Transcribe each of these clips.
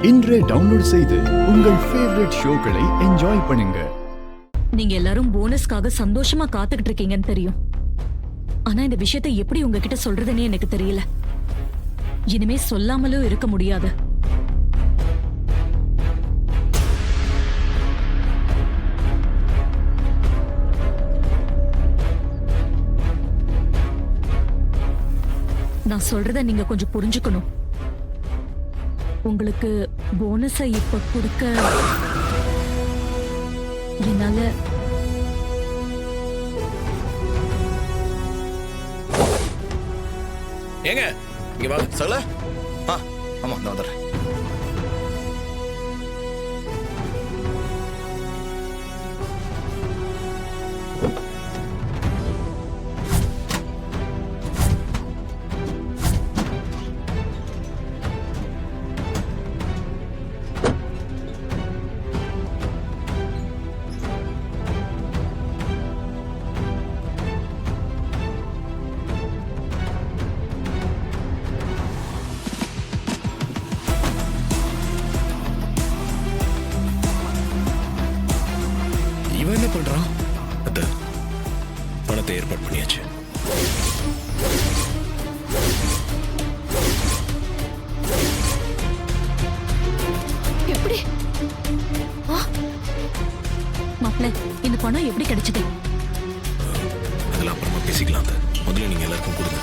இன்றே டவுன்லோட் செய்து உங்கள் ஃபேவரட் ஷோக்களை என்ஜாய் பண்ணுங்க. நீங்க எல்லாரும் போனஸ்க்காக சந்தோஷமா காத்துக்கிட்டு இருக்கீங்கன்னு தெரியும். ஆனா இந்த விஷயத்தை எப்படி உங்ககிட்ட சொல்றதுன்னே எனக்கு தெரியல. இனிமே சொல்லாமலும் இருக்க முடியாது. நான் சொல்றத நீங்க கொஞ்சம் புரிஞ்சுக்கணும். உங்களுக்கு போனஸை இப்ப கொடுக்க என்னால ஏங்க இங்க வாங்க சொல்ல. ஆமா நான் வந்துடுறேன். இவன் என்ன பண்றான்? பணத்தை ஏற்பாடு பண்ணியாச்சு. எப்படி மாப்பிள்ள இந்த பணம் எப்படி கிடைச்சது? அதெல்லாம் அப்புறமா பேசிக்கலாம். முதல்ல நீங்க எல்லாருக்கும் கொடுங்க.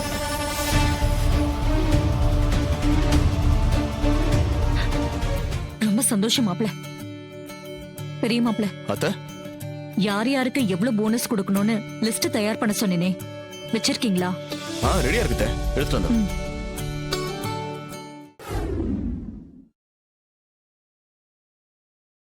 ரொம்ப சந்தோஷம் மாப்பிள்ள. பெரிய மாப்பிள்ள, அத்த யார் யாருக்கு எவ்வளவு போனஸ் கொடுக்கணும்னு லிஸ்ட் தயார் பண்ண சொன்னேனே, வச்சிருக்கீங்களா? ரெடியா இருக்குதே, எடுத்துட்டு வந்தேன்.